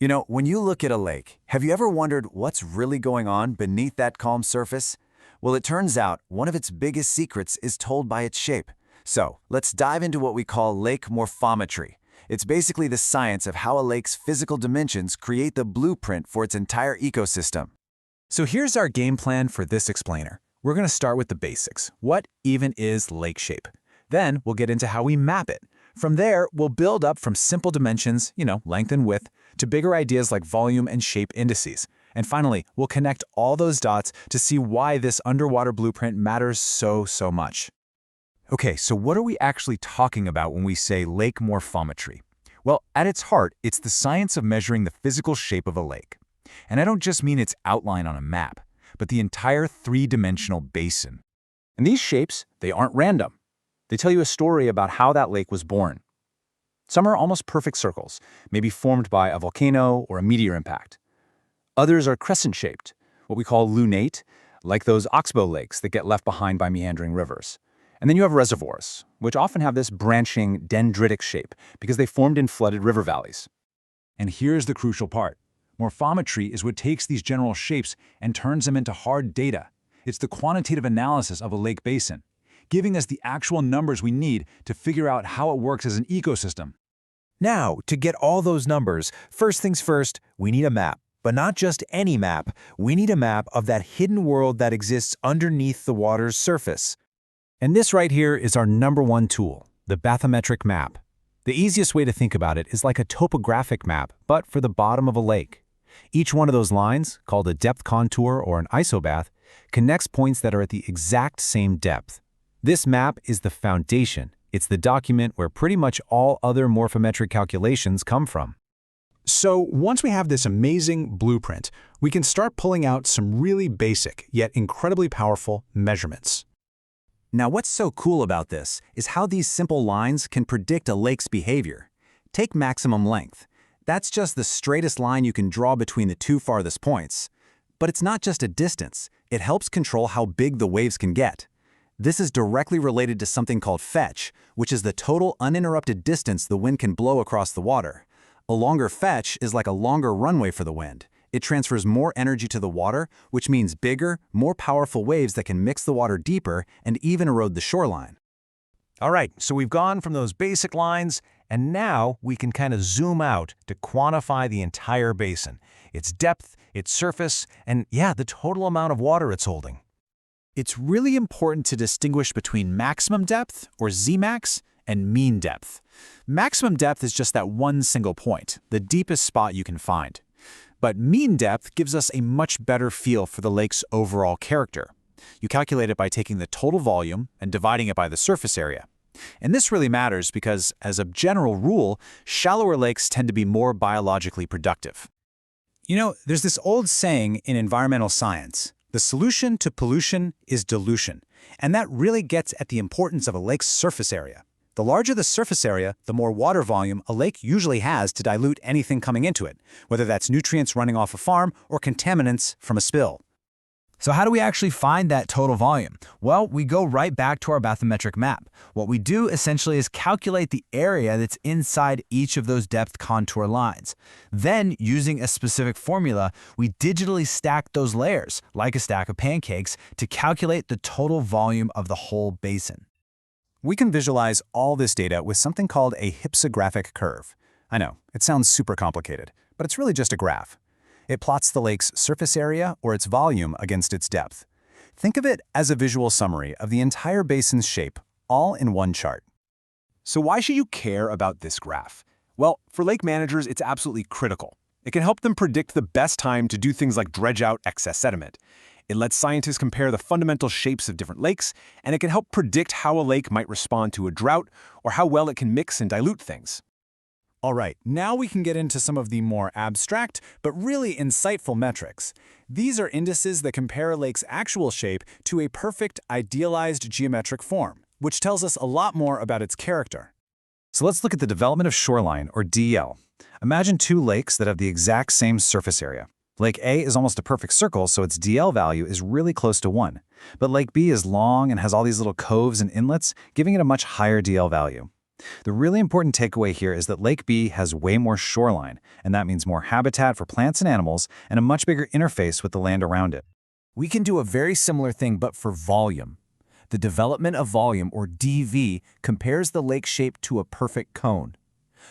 You know, when you look at a lake, have you ever wondered what's really going on beneath that calm surface? Well, it turns out one of its biggest secrets is told by its shape. So, let's dive into what we call lake morphometry. It's basically the science of how a lake's physical dimensions create the blueprint for its entire ecosystem. So here's our game plan for this explainer. We're going to start with the basics. What even is lake shape? Then we'll get into how we map it. From there, we'll build up from simple dimensions, length and width, to bigger ideas like volume and shape indices. And finally, we'll connect all those dots to see why this underwater blueprint matters so much. Okay, so what are we actually talking about when we say lake morphometry? Well, at its heart, it's the science of measuring the physical shape of a lake. And I don't just mean its outline on a map, but the entire three-dimensional basin. And these shapes, they aren't random. They tell you a story about how that lake was born. Some are almost perfect circles, maybe formed by a volcano or a meteor impact. Others are crescent-shaped, what we call lunate, like those oxbow lakes that get left behind by meandering rivers. And then you have reservoirs, which often have this branching dendritic shape because they formed in flooded river valleys. And here's the crucial part. Morphometry is what takes these general shapes and turns them into hard data. It's the quantitative analysis of a lake basin, giving us the actual numbers we need to figure out how it works as an ecosystem. Now, to get all those numbers, first things first, we need a map. But not just any map. We need a map of that hidden world that exists underneath the water's surface. And this right here is our #1 tool, the bathymetric map. The easiest way to think about it is like a topographic map, but for the bottom of a lake. Each one of those lines, called a depth contour or an isobath, connects points that are at the exact same depth. This map is the foundation. It's the document where pretty much all other morphometric calculations come from. So once we have this amazing blueprint, we can start pulling out some really basic, yet incredibly powerful measurements. Now, what's so cool about this is how these simple lines can predict a lake's behavior. Take maximum length. That's just the straightest line you can draw between the two farthest points. But it's not just a distance. It helps control how big the waves can get. This is directly related to something called fetch, which is the total uninterrupted distance the wind can blow across the water. A longer fetch is like a longer runway for the wind. It transfers more energy to the water, which means bigger, more powerful waves that can mix the water deeper and even erode the shoreline. All right, so we've gone from those basic lines, and now we can kind of zoom out to quantify the entire basin, its depth, its surface, and the total amount of water it's holding. It's really important to distinguish between maximum depth, or Zmax, and mean depth. Maximum depth is just that one single point, the deepest spot you can find. But mean depth gives us a much better feel for the lake's overall character. You calculate it by taking the total volume and dividing it by the surface area. And this really matters because, as a general rule, shallower lakes tend to be more biologically productive. There's this old saying in environmental science, the solution to pollution is dilution. And that really gets at the importance of a lake's surface area. The larger the surface area, the more water volume a lake usually has to dilute anything coming into it, whether that's nutrients running off a farm or contaminants from a spill. So how do we actually find that total volume? Well, we go right back to our bathymetric map. What we do essentially is calculate the area that's inside each of those depth contour lines. Then, using a specific formula, we digitally stack those layers, like a stack of pancakes, to calculate the total volume of the whole basin. We can visualize all this data with something called a hypsographic curve. I know, it sounds super complicated, but it's really just a graph. It plots the lake's surface area or its volume against its depth. Think of it as a visual summary of the entire basin's shape, all in one chart. So why should you care about this graph? Well, for lake managers, it's absolutely critical. It can help them predict the best time to do things like dredge out excess sediment. It lets scientists compare the fundamental shapes of different lakes, and it can help predict how a lake might respond to a drought or how well it can mix and dilute things. All right, now we can get into some of the more abstract, but really insightful metrics. These are indices that compare a lake's actual shape to a perfect, idealized geometric form, which tells us a lot more about its character. So let's look at the development of shoreline, or DL. Imagine two lakes that have the exact same surface area. Lake A is almost a perfect circle, so its DL value is really close to 1. But Lake B is long and has all these little coves and inlets, giving it a much higher DL value. The really important takeaway here is that Lake B has way more shoreline, and that means more habitat for plants and animals and a much bigger interface with the land around it. We can do a very similar thing but for volume. The development of volume, or DV, compares the lake shape to a perfect cone.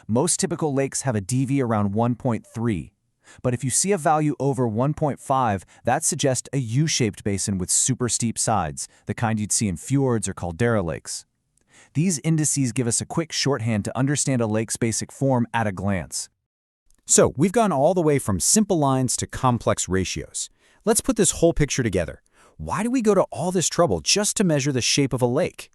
Most typical lakes have a DV around 1.3, but if you see a value over 1.5, that suggests a U-shaped basin with super steep sides, the kind you'd see in fjords or caldera lakes. These indices give us a quick shorthand to understand a lake's basic form at a glance. So, we've gone all the way from simple lines to complex ratios. Let's put this whole picture together. Why do we go to all this trouble just to measure the shape of a lake?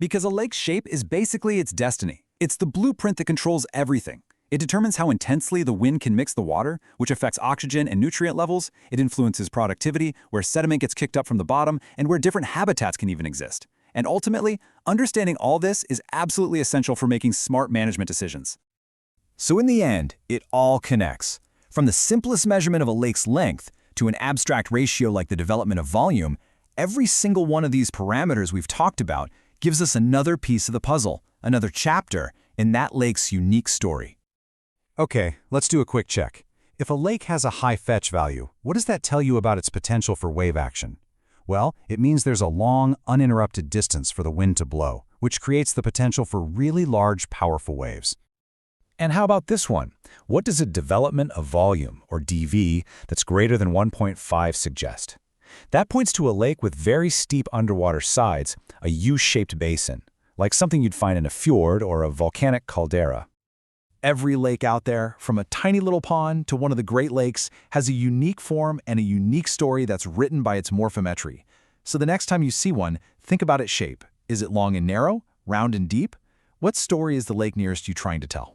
Because a lake's shape is basically its destiny. It's the blueprint that controls everything. It determines how intensely the wind can mix the water, which affects oxygen and nutrient levels. It influences productivity, where sediment gets kicked up from the bottom, and where different habitats can even exist. And ultimately, understanding all this is absolutely essential for making smart management decisions. So in the end, it all connects. From the simplest measurement of a lake's length to an abstract ratio like the development of volume, every single one of these parameters we've talked about gives us another piece of the puzzle, another chapter in that lake's unique story. Okay, let's do a quick check. If a lake has a high fetch value, what does that tell you about its potential for wave action? Well, it means there's a long, uninterrupted distance for the wind to blow, which creates the potential for really large, powerful waves. And how about this one? What does a development of volume, or DV, that's greater than 1.5 suggest? That points to a lake with very steep underwater sides, a U-shaped basin, like something you'd find in a fjord or a volcanic caldera. Every lake out there, from a tiny little pond to one of the Great Lakes, has a unique form and a unique story that's written by its morphometry. So the next time you see one, think about its shape. Is it long and narrow, round and deep? What story is the lake nearest you trying to tell?